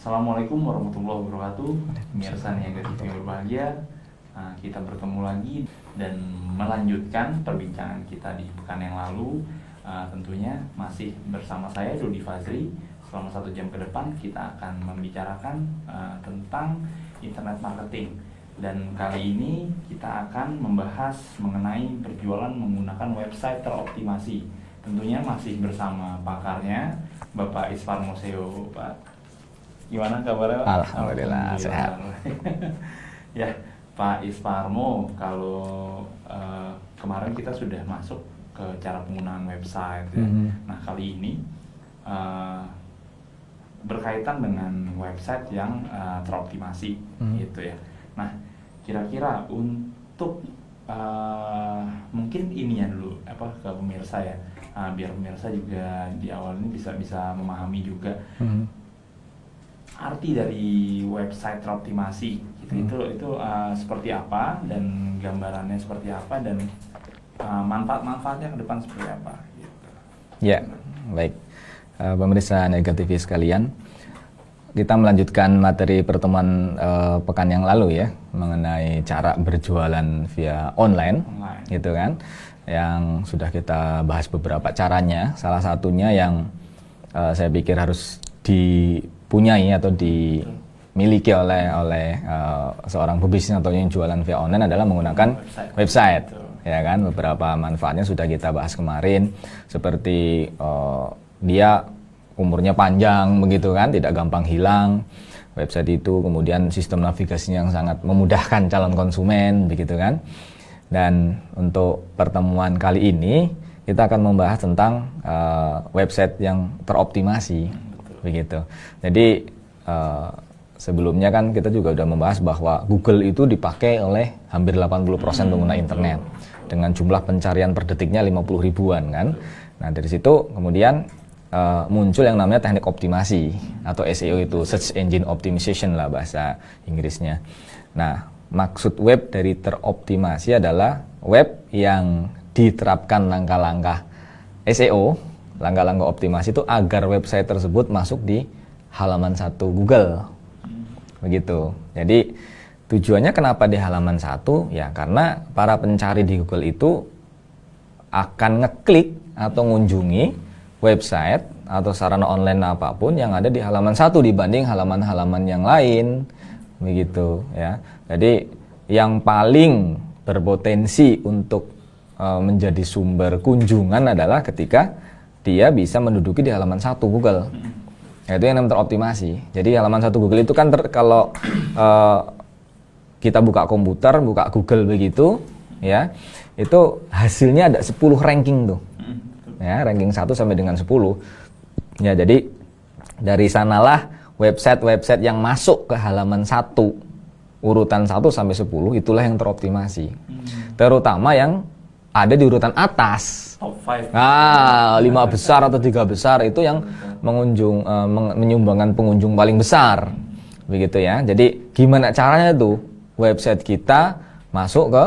Assalamualaikum warahmatullahi wabarakatuh. Pemirsa Niaga TV yang berbahagia, kita bertemu lagi dan melanjutkan perbincangan kita di pekan yang lalu. Tentunya masih bersama saya Dodi Fazri. Selama 1 jam ke depan kita akan membicarakan tentang internet marketing. Dan kali ini kita akan membahas mengenai berjualan menggunakan website teroptimasi. Tentunya masih bersama pakarnya, Bapak Isparmo SEO. Pak, gimana kabarnya? Alhamdulillah sehat. Ya, Pak Isparmo, kalau kemarin kita sudah masuk ke cara penggunaan website ya. Nah, kali ini berkaitan dengan website yang teroptimasi gitu ya. Nah, kira-kira untuk mungkin ini ya dulu ke pemirsa ya, biar pemirsa juga di awal ini bisa memahami juga arti dari website teroptimasi gitu. Itu seperti apa dan gambarannya seperti apa dan manfaat-manfaatnya ke depan seperti apa gitu. Ya, baik. Pemirsa Niaga TV sekalian, kita melanjutkan materi pertemuan pekan yang lalu ya, mengenai cara berjualan via online. Gitu kan, yang sudah kita bahas beberapa caranya. Salah satunya yang saya pikir harus dipunyai atau dimiliki oleh seorang pebisnis atau yang jualan via online adalah menggunakan website. Ya kan, beberapa manfaatnya sudah kita bahas kemarin, seperti dia umurnya panjang begitu kan, tidak gampang hilang website itu, kemudian sistem navigasinya yang sangat memudahkan calon konsumen begitu kan. Dan untuk pertemuan kali ini kita akan membahas tentang website yang teroptimasi begitu. Jadi sebelumnya kan kita juga sudah membahas bahwa Google itu dipakai oleh hampir 80% pengguna internet dengan jumlah pencarian per detiknya 50 ribuan kan. Nah, dari situ kemudian muncul yang namanya teknik optimasi atau SEO, itu Search Engine Optimization lah bahasa Inggrisnya. Nah, maksud web dari teroptimasi adalah web yang diterapkan langkah-langkah SEO, langkah-langkah optimasi itu agar website tersebut masuk di halaman 1 Google. Begitu. Jadi tujuannya kenapa di halaman 1? Ya karena para pencari di Google itu akan ngeklik atau mengunjungi website atau sarana online apapun yang ada di halaman 1 dibanding halaman-halaman yang lain. Begitu ya. Jadi yang paling berpotensi untuk menjadi sumber kunjungan adalah ketika dia bisa menduduki di halaman 1 Google. Itu yang namanya teroptimasi. Jadi halaman 1 Google itu kan kalau kita buka komputer, buka Google begitu ya, itu hasilnya ada 10 ranking tuh. Ya, ranking 1 sampai dengan 10. Ya, jadi dari sanalah website-website yang masuk ke halaman 1 urutan 1 sampai 10 itulah yang teroptimasi. Terutama yang ada di urutan atas. Top 5. 5 besar atau 3 besar itu yang menyumbangkan pengunjung paling besar. Begitu ya. Jadi gimana caranya tuh website kita masuk ke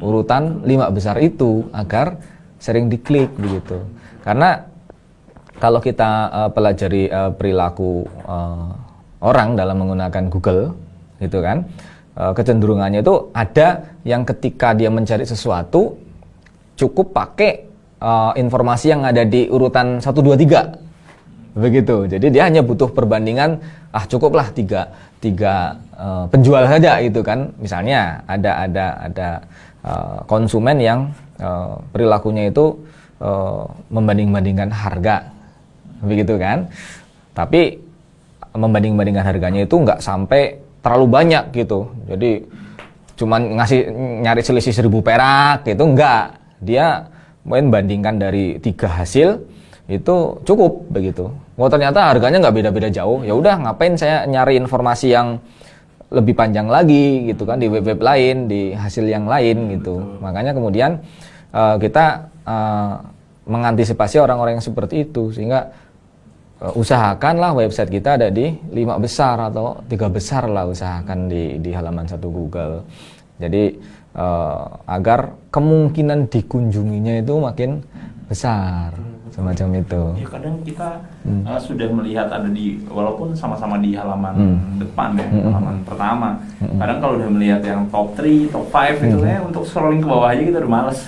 urutan 5 besar itu agar sering diklik begitu. Karena kalau kita pelajari perilaku orang dalam menggunakan Google gitu kan, kecenderungannya itu ada yang ketika dia mencari sesuatu cukup pakai informasi yang ada di urutan 1, 2, 3 begitu. Jadi dia hanya butuh perbandingan, cukuplah tiga penjual saja gitu kan. Misalnya ada konsumen yang perilakunya itu membanding-bandingkan harga begitu kan, tapi membanding-bandingkan harganya itu nggak sampai terlalu banyak gitu. Jadi cuman nyari selisih 1.000 perak gitu, enggak. Dia bandingkan dari 3 hasil itu cukup begitu. Ternyata harganya nggak beda-beda jauh. Ya udah, ngapain saya nyari informasi yang lebih panjang lagi gitu kan di web-web lain, di hasil yang lain gitu. Makanya kemudian kita mengantisipasi orang-orang yang seperti itu, sehingga usahakanlah website kita ada di 5 besar atau 3 besar lah, usahakan di halaman 1 Google. Jadi agar kemungkinan dikunjunginya itu makin besar, semacam itu. Ya kadang kita sudah melihat ada walaupun sama-sama di halaman depan ya, halaman pertama. Kadang kalau udah melihat yang top 3, top 5 itu ya untuk scrolling ke bawah aja kita udah males.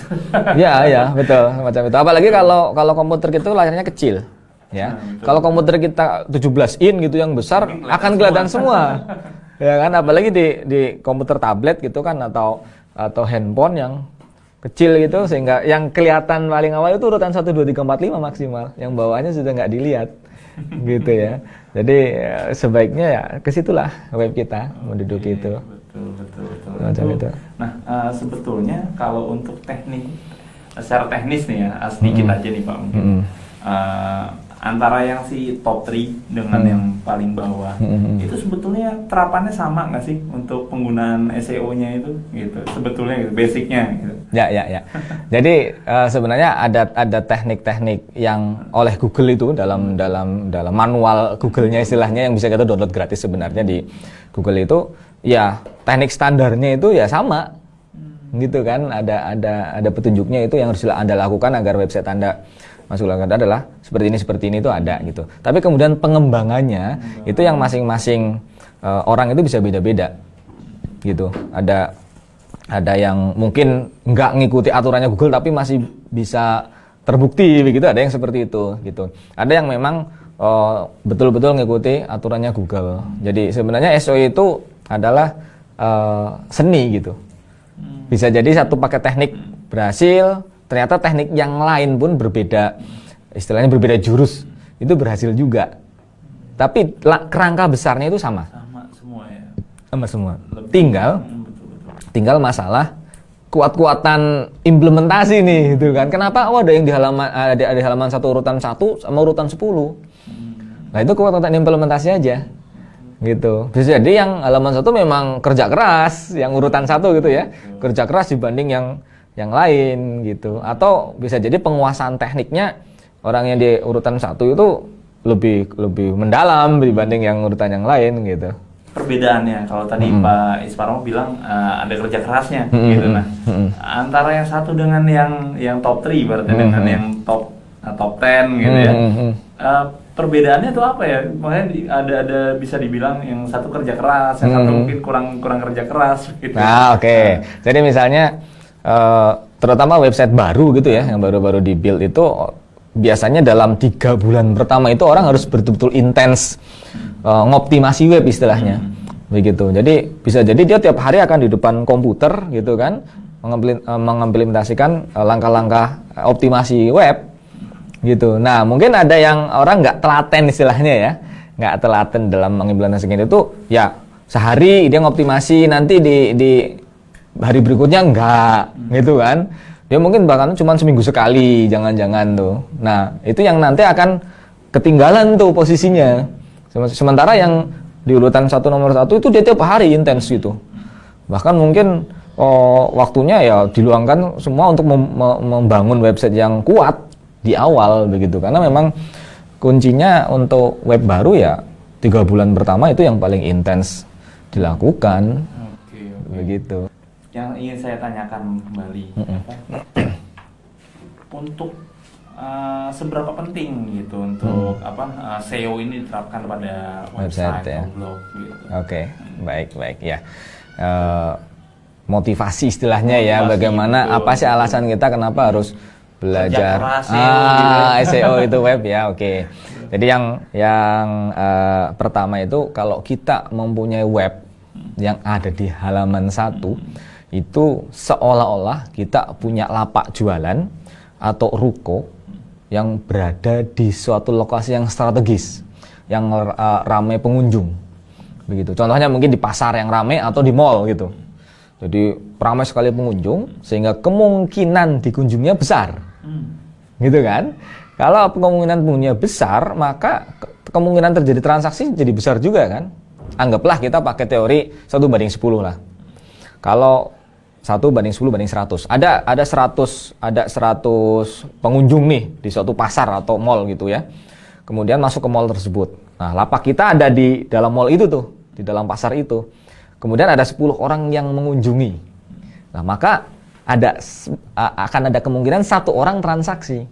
Ya, betul, semacam itu. Apalagi kalau komputer kita layarnya kecil. Ya, kalau komputer kita 17 in gitu yang besar akan kelihatan semua. Ya kan, apalagi di komputer tablet gitu kan atau handphone yang kecil gitu, sehingga yang kelihatan paling awal itu urutan 1, 2, 3, 4, 5 maksimal, yang bawahnya sudah nggak dilihat gitu ya. Jadi sebaiknya ya kesitulah web kita menduduki itu. Betul. Macam itu. Nah, sebetulnya kalau untuk secara teknis nih ya, sedikit aja nih Pak mungkin. Antara yang si top 3 dengan yang paling bawah, itu sebetulnya terapannya sama nggak sih untuk penggunaan SEO-nya itu, gitu? Sebetulnya gitu, basicnya gitu. Ya. Jadi sebenarnya ada teknik-teknik yang oleh Google itu dalam manual Google-nya istilahnya yang bisa kita download gratis sebenarnya di Google itu, ya teknik standarnya itu ya sama, gitu kan? Ada petunjuknya itu yang harus Anda lakukan agar website Anda masuk langkah adalah seperti ini itu ada gitu. Tapi kemudian pengembangannya itu yang masing-masing orang itu bisa beda-beda gitu. Ada yang mungkin nggak ngikuti aturannya Google tapi masih bisa terbukti begitu. Ada yang seperti itu gitu. Ada yang memang betul-betul ngikuti aturannya Google. Jadi sebenarnya SEO itu adalah seni gitu. Bisa jadi satu pakai teknik berhasil, ternyata teknik yang lain pun berbeda, istilahnya berbeda jurus, itu berhasil juga. Tapi kerangka besarnya itu sama. Sama semua ya. Sama semua. Tinggal masalah kuat-kuatan implementasi nih, gitu kan. Kenapa? Ada yang di halaman 1 urutan 1 sama urutan 10. Nah, itu kuat-kuatan implementasi aja. Gitu. Bisa jadi yang halaman 1 memang kerja keras, yang urutan 1 gitu ya. Kerja keras dibanding yang lain gitu, atau bisa jadi penguasaan tekniknya orang yang di urutan 1 itu lebih mendalam dibanding yang urutan yang lain gitu. Perbedaannya kalau tadi Pak Isparmo bilang ada kerja kerasnya gitu, nah antara yang satu dengan yang top 3 berarti dengan yang top 10 gitu ya, perbedaannya itu apa ya? Makanya ada bisa dibilang yang satu kerja keras, yang satu mungkin kurang kerja keras gitu. Nah, oke. Jadi misalnya terutama website baru gitu ya, yang baru-baru di-build itu biasanya dalam 3 bulan pertama itu orang harus betul-betul intens ngoptimasi web istilahnya, begitu. Jadi bisa jadi dia tiap hari akan di depan komputer gitu kan, mengimplementasikan langkah-langkah optimasi web gitu. Nah, mungkin ada yang orang nggak telaten istilahnya ya, nggak telaten dalam mengimplementasikan itu, ya sehari dia ngoptimasi, nanti di hari berikutnya enggak, gitu kan. Dia mungkin bahkan cuma seminggu sekali, jangan-jangan tuh. Nah, itu yang nanti akan ketinggalan tuh posisinya. Sementara yang di urutan nomor 1 itu dia tiap hari intens gitu. Bahkan mungkin waktunya ya diluangkan semua untuk membangun website yang kuat di awal begitu. Karena memang kuncinya untuk web baru ya 3 bulan pertama itu yang paling intens dilakukan. Oke. Begitu. Yang ingin saya tanyakan kembali, untuk seberapa penting gitu untuk SEO ini diterapkan pada website ya? atau blog gitu. Oke, baik ya. Motivasi istilahnya ya, bagaimana, apa sih alasan kita kenapa harus belajar SEO itu web ya? Oke. Jadi yang pertama itu, kalau kita mempunyai web yang ada di halaman 1, itu seolah-olah kita punya lapak jualan atau ruko yang berada di suatu lokasi yang strategis, yang ramai pengunjung begitu. Contohnya mungkin di pasar yang ramai atau di mall gitu. Jadi ramai sekali pengunjung sehingga kemungkinan dikunjungnya besar. Gitu kan? Kalau kemungkinan pengunjungnya besar, maka kemungkinan terjadi transaksi jadi besar juga kan? Anggaplah kita pakai teori 1:10 lah. Kalau 1:10:100. Ada 100 pengunjung nih di suatu pasar atau mall gitu ya. Kemudian masuk ke mall tersebut. Nah, lapak kita ada di dalam mall itu tuh, di dalam pasar itu. Kemudian ada 10 orang yang mengunjungi. Nah, maka akan ada kemungkinan 1 orang transaksi.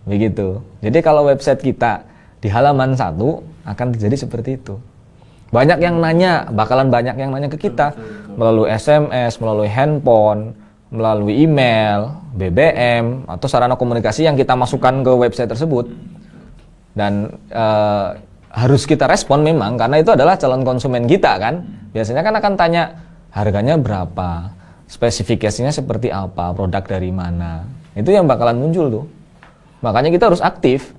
begitu. Jadi kalau website kita di halaman 1 akan terjadi seperti itu. Banyak yang nanya, bakalan banyak yang nanya ke kita melalui SMS, melalui handphone, melalui email, BBM, atau sarana komunikasi yang kita masukkan ke website tersebut. Dan harus kita respon memang, karena itu adalah calon konsumen kita kan. Biasanya kan akan tanya harganya berapa, spesifikasinya seperti apa, produk dari mana. Itu yang bakalan muncul tuh. Makanya kita harus aktif.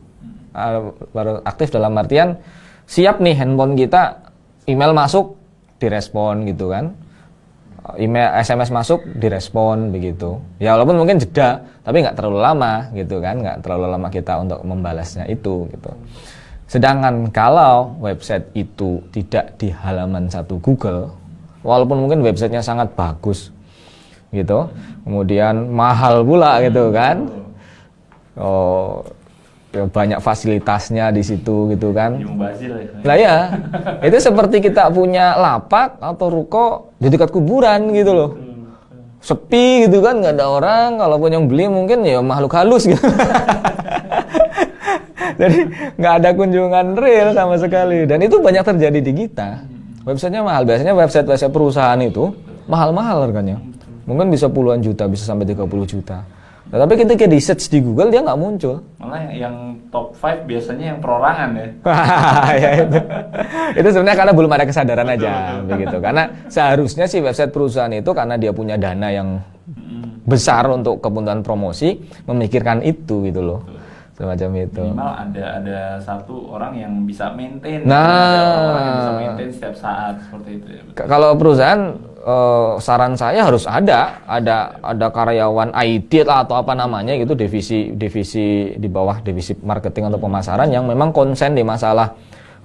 Aktif dalam artian siap nih handphone kita, email masuk direspon gitu kan. Email SMS masuk direspon begitu. Ya walaupun mungkin jeda, tapi nggak terlalu lama gitu kan, nggak terlalu lama kita untuk membalasnya itu gitu. Sedangkan kalau website itu tidak di halaman 1 Google, walaupun mungkin websitenya sangat bagus gitu, kemudian mahal pula gitu kan, banyak fasilitasnya di situ gitu kan. Lah ya, itu seperti kita punya lapak atau ruko di dekat kuburan gitu loh. Sepi gitu kan, nggak ada orang. Kalaupun yang beli mungkin ya makhluk halus gitu. Jadi nggak ada kunjungan real sama sekali. Dan itu banyak terjadi di kita. Websitenya mahal. Biasanya website perusahaan itu mahal-mahal harganya. Mungkin bisa puluhan juta, bisa sampai 30 juta. Nah, tapi ketika di search di Google dia nggak muncul. Malah yang top 5 biasanya yang perorangan ya. Ya itu sebenarnya karena belum ada kesadaran aja begitu. Karena seharusnya sih website perusahaan itu karena dia punya dana yang besar untuk kebutuhan promosi, memikirkan itu gitu loh. Semacam itu. Minimal ada satu orang yang bisa maintain. Nah, ada orang yang bisa maintain setiap saat seperti itu ya. Kalau perusahaan saran saya harus ada karyawan IT atau apa namanya gitu, divisi di bawah divisi marketing atau pemasaran yang memang konsen di masalah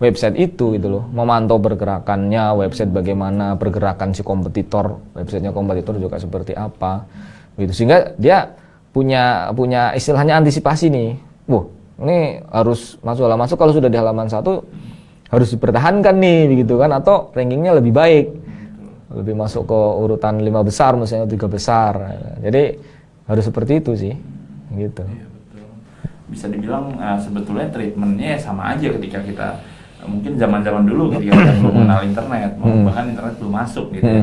website itu gitu loh, memantau pergerakannya website, bagaimana pergerakan si kompetitor, websitenya kompetitor juga seperti apa gitu, sehingga dia punya istilahnya antisipasi nih. Ini harus halaman masuk, kalau sudah di halaman 1 harus dipertahankan nih begitu kan, atau rankingnya lebih baik, lebih masuk ke urutan 5 besar misalnya, 3 besar. Jadi harus seperti itu sih gitu. Iya, betul. Bisa dibilang sebetulnya treatmentnya sama aja ketika kita mungkin zaman-zaman dulu ketika kita belum mengenal internet, bahkan internet belum masuk gitu ya.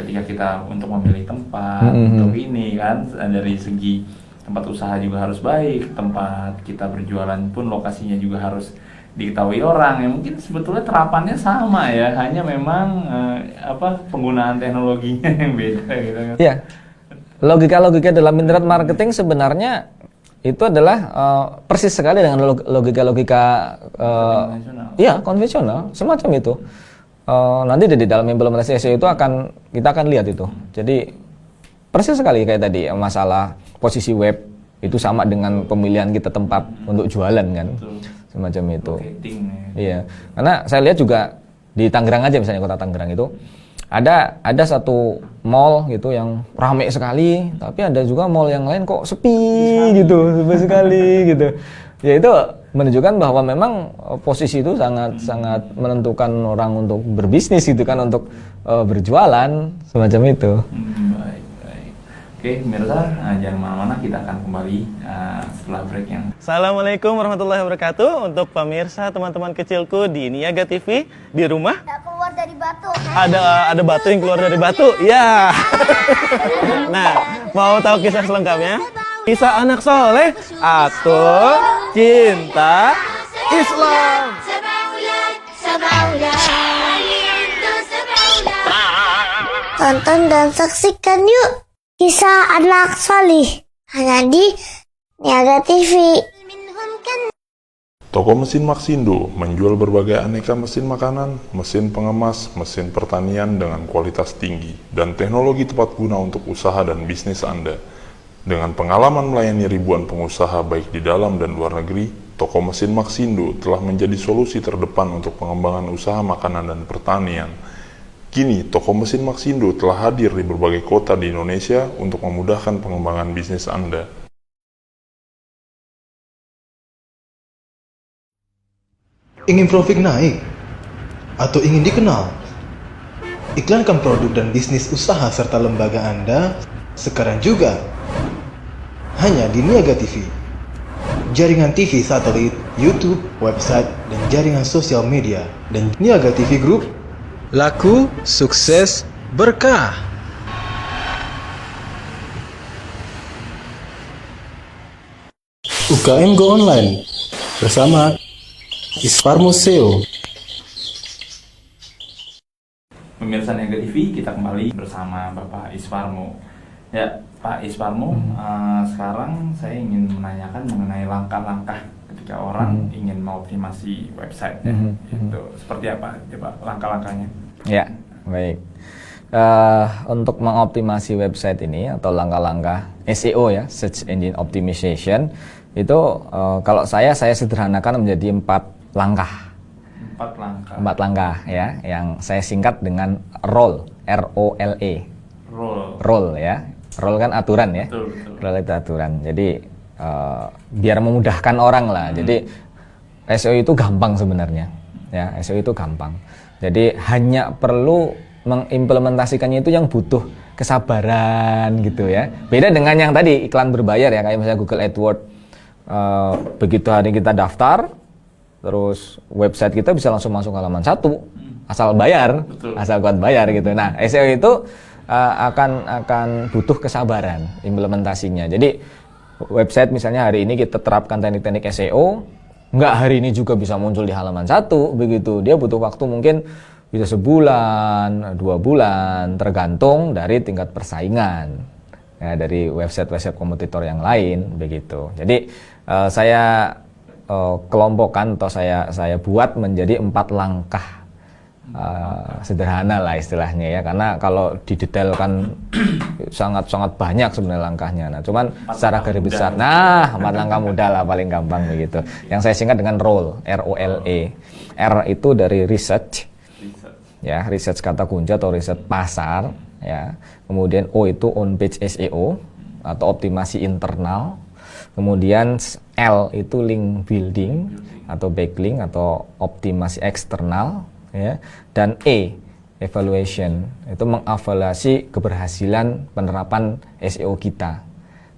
Ketika kita untuk memilih tempat untuk ini kan, dari segi tempat usaha juga harus baik, tempat kita berjualan pun lokasinya juga harus diketahui orang. Ya mungkin sebetulnya terapannya sama ya, hanya memang penggunaan teknologinya yang beda gitu kan. Iya. Logika dalam internet marketing sebenarnya itu adalah persis sekali dengan logika konvensional semacam itu. Nanti di dalam implementasi SEO itu kita akan lihat itu. Jadi persis sekali kayak tadi masalah posisi web itu sama dengan pemilihan kita tempat untuk jualan kan. Betul. Semacam itu. Iya. Karena saya lihat juga di Tangerang aja, misalnya kota Tangerang itu ada satu mall gitu yang ramai sekali, tapi ada juga mall yang lain kok sepi gitu, sepi sekali gitu. Ya itu menunjukkan bahwa memang posisi itu sangat menentukan orang untuk berbisnis gitu kan, untuk berjualan semacam itu. Baik. Oke, pemirsa, jangan mana-mana, kita akan kembali setelah break yang. Assalamualaikum warahmatullahi wabarakatuh. Untuk pemirsa, teman-teman kecilku di Niaga TV, di rumah tak keluar dari batu. Ada batu yang keluar dari batu. Ya. Nah, mau tahu kisah selengkapnya? Kisah anak soleh atau cinta Islam. Tonton dan saksikan yuk kisah anak solih hanya di Niaga TV. Toko Mesin Maxindo menjual berbagai aneka mesin makanan, mesin pengemas, mesin pertanian dengan kualitas tinggi, dan teknologi tepat guna untuk usaha dan bisnis Anda. Dengan pengalaman melayani ribuan pengusaha baik di dalam dan luar negeri, Toko Mesin Maxindo telah menjadi solusi terdepan untuk pengembangan usaha makanan dan pertanian. Kini, Toko Mesin Maxindo telah hadir di berbagai kota di Indonesia untuk memudahkan pengembangan bisnis Anda. Ingin profit naik? Atau ingin dikenal? Iklankan produk dan bisnis usaha serta lembaga Anda sekarang juga. Hanya di Niaga TV. jaringan TV satelit, YouTube, website, dan jaringan sosial media. Dan Niaga TV Group, laku, sukses, berkah. UKM Go Online bersama Isparmo SEO. Pemirsa Niaga TV, kita kembali bersama Bapak Isparmo. Ya, Pak Isparmo, sekarang saya ingin menanyakan mengenai langkah-langkah ketika orang ingin mengoptimasi website. Itu seperti apa, coba langkah-langkahnya? Ya, baik. Untuk mengoptimasi website ini atau langkah-langkah SEO ya, Search Engine Optimization, itu kalau saya sederhanakan menjadi 4 langkah. 4 langkah ya, yang saya singkat dengan ROLE, ROLE. ROLE ya. ROLE kan aturan ya. Betul. ROLE itu aturan. Jadi biar memudahkan orang lah. Jadi SEO itu gampang sebenarnya. Ya, SEO itu gampang. Jadi hanya perlu mengimplementasikannya itu yang butuh kesabaran gitu ya. Beda dengan yang tadi iklan berbayar ya, kayak misalnya Google AdWords. Begitu hari kita daftar, terus website kita bisa langsung masuk halaman 1 asal bayar. Betul. Asal kuat bayar gitu. Nah, SEO itu akan butuh kesabaran implementasinya. Jadi website misalnya hari ini kita terapkan teknik-teknik SEO, nggak hari ini juga bisa muncul di halaman 1 begitu. Dia butuh waktu mungkin bisa sebulan, 2 bulan, tergantung dari tingkat persaingan ya, dari website-website kompetitor yang lain begitu. Jadi saya kelompokkan atau saya buat menjadi 4 langkah sederhana lah istilahnya ya, karena kalau didetailkan sangat banyak sebenarnya langkahnya. Nah, cuman secara garis besar, 4 langkah mudah lah paling gampang begitu. Yang saya singkat dengan ROLE, ROLE. R itu dari research, ya, research kata kunci atau riset pasar, ya. Kemudian O itu on page SEO atau optimasi internal. Kemudian L itu link building atau backlink atau optimasi eksternal. Ya, dan E, evaluation, itu mengevaluasi keberhasilan penerapan SEO kita.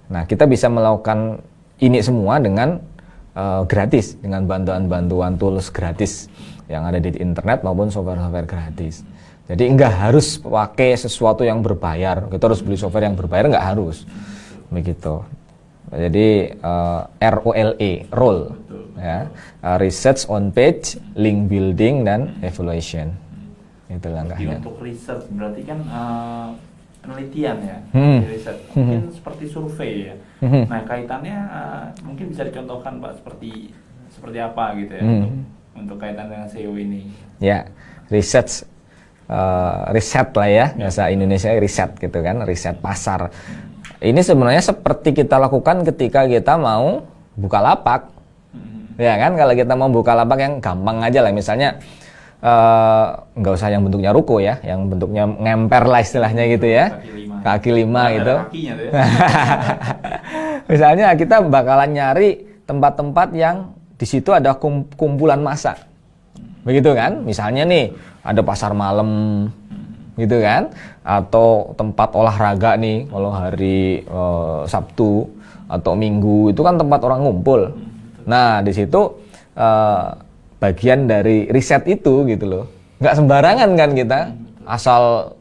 Nah, kita bisa melakukan ini semua dengan gratis, dengan bantuan-bantuan tools gratis yang ada di internet maupun software-software gratis. Jadi enggak harus pakai sesuatu yang berbayar, kita harus beli software yang berbayar, enggak harus begitu. Jadi ROLE, role, ya, research on page, link building, dan evaluation. Itu langkahnya. Jadi untuk research berarti kan penelitian ya, riset. Mungkin seperti survei ya. Nah, kaitannya mungkin bisa dicontohkan Pak seperti apa gitu ya untuk kaitan dengan SEO ini. Ya, research, riset lah ya, bahasa Indonesia riset gitu kan, riset pasar. Ini sebenarnya seperti kita lakukan ketika kita mau buka lapak. Ya kan, kalau kita mau buka lapak yang gampang aja lah, misalnya nggak usah yang bentuknya ruko ya, yang bentuknya ngemper lah istilahnya gitu ya, kaki 5 gitu. Ya. Misalnya kita bakalan nyari tempat-tempat yang di situ ada kumpulan massa, begitu kan? Misalnya nih ada pasar malam, gitu kan, atau tempat olahraga nih kalau hari Sabtu atau Minggu itu kan tempat orang ngumpul. Nah, di situ bagian dari riset itu gitu loh. Nggak sembarangan kan kita asal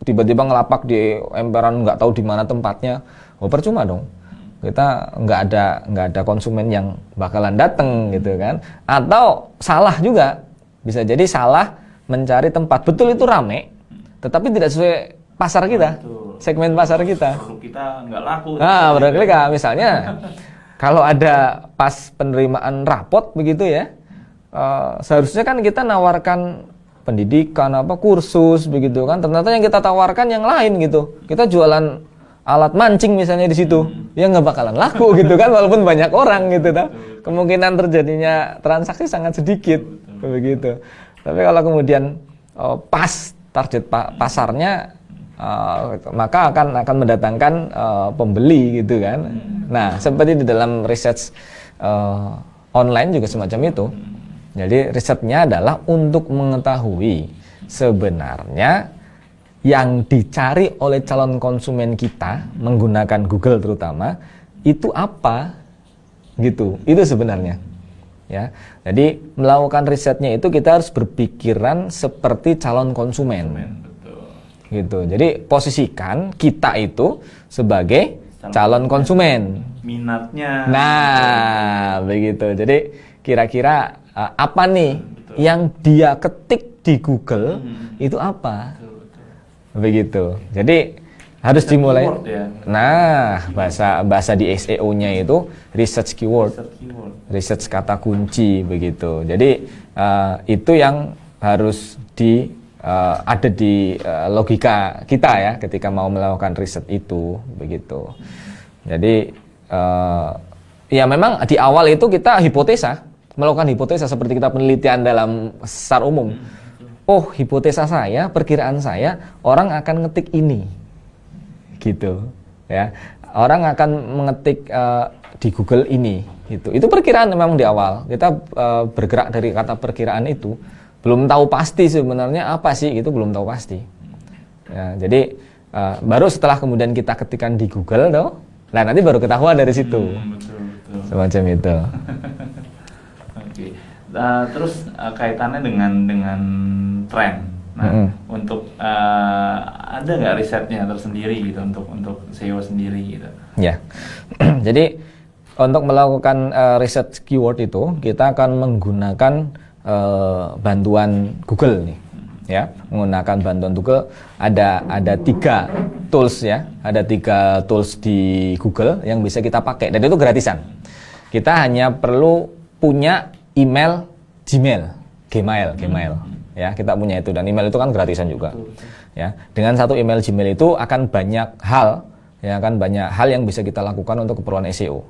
tiba-tiba ngelapak di emperan nggak tahu di mana tempatnya. Oh, percuma dong. Kita nggak ada konsumen yang bakalan dateng gitu kan. Atau salah juga. Bisa jadi salah mencari tempat. Betul itu rame, tetapi tidak sesuai pasar kita, segmen pasar kita. Produk kita nggak laku. Nah, berarti misalnya kalau ada pas penerimaan rapot begitu ya, seharusnya kan kita nawarkan pendidikan kursus begitu kan. Ternyata yang kita tawarkan yang lain gitu. Kita jualan alat mancing misalnya di situ, ya nggak bakalan laku gitu kan, walaupun banyak orang gitu kan. Kemungkinan terjadinya transaksi sangat sedikit begitu. Tapi kalau kemudian pas target pasarnya, maka akan mendatangkan pembeli gitu kan. Nah, seperti di dalam research online juga semacam itu. Jadi risetnya adalah untuk mengetahui sebenarnya yang dicari oleh calon konsumen kita menggunakan Google terutama itu apa gitu. Itu sebenarnya. Ya. Jadi melakukan risetnya itu kita harus berpikiran seperti calon konsumen. Betul. Gitu. Jadi posisikan kita itu sebagai calon konsumen. Minatnya. Nah, begitu. Jadi kira-kira apa nih yang dia ketik di Google itu apa? Begitu. Jadi harus dimulai. Ya. Nah, bahasa di SEO-nya itu research keyword, research kata kunci begitu. Jadi itu yang harus ada di logika kita ya ketika mau melakukan riset itu begitu. Jadi ya memang di awal itu kita melakukan hipotesa seperti kita penelitian dalam secara umum. Oh, hipotesa saya, perkiraan saya, orang akan ngetik ini, gitu, ya. Orang akan mengetik di Google ini, gitu. Itu perkiraan memang di awal. Kita bergerak dari kata perkiraan itu, belum tahu pasti sebenarnya apa sih, itu belum tahu pasti. Ya, jadi baru setelah kemudian kita ketikkan di Google, nah nanti baru ketahuan dari situ, Betul. semacam itu. Oke. Terus kaitannya dengan tren. Nah, untuk ada nggak risetnya tersendiri gitu untuk SEO sendiri gitu? Ya, jadi untuk melakukan riset keyword itu kita akan menggunakan bantuan Google nih, ya, menggunakan bantuan Google. Ada 3 tools ya, ada 3 tools di Google yang bisa kita pakai dan itu gratisan. Kita hanya perlu punya email Gmail. Ya, kita punya itu dan email itu kan gratisan juga. Ya, dengan satu email Gmail itu akan banyak hal yang bisa kita lakukan untuk keperluan SEO.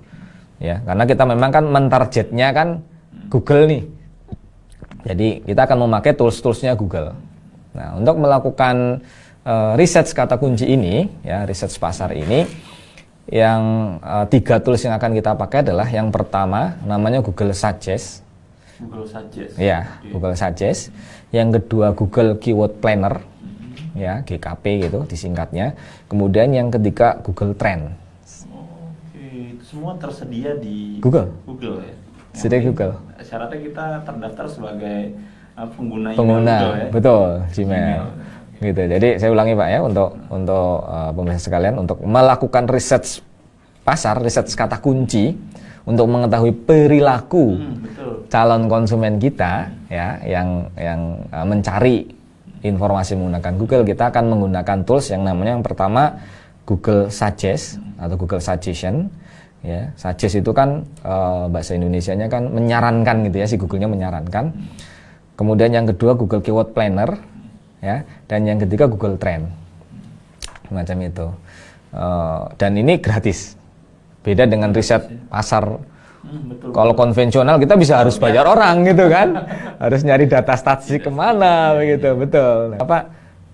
Ya, karena kita memang kan mentargetnya kan Google nih. Jadi kita akan memakai tools-toolsnya Google. Nah, untuk melakukan research kata kunci ini, ya, research pasar ini, yang 3 tools yang akan kita pakai adalah yang pertama namanya Google Suggest. Ya, okay. Google Suggest. Yang kedua Google Keyword Planner, ya, GKP gitu disingkatnya. Kemudian yang ketiga Google Trend. Oke, itu semua tersedia di Google ya. Sedia Google. Syaratnya kita terdaftar sebagai pengguna Google, ya? Betul, Gmail. Gitu. Jadi saya ulangi Pak ya untuk pemirsa sekalian, untuk melakukan research pasar, research kata kunci untuk mengetahui perilaku calon konsumen kita ya yang mencari informasi menggunakan Google, kita akan menggunakan tools yang namanya yang pertama Google Suggest atau Google Suggestion. Ya, suggest itu kan bahasa Indonesianya kan menyarankan gitu ya, si Google-nya menyarankan. Kemudian yang kedua Google Keyword Planner, ya, dan yang ketiga Google Trend, macam itu. Dan ini gratis. Beda dengan riset pasar. Kalau konvensional kita bisa harus bayar orang gitu kan, harus nyari data statistik kemana begitu, betul.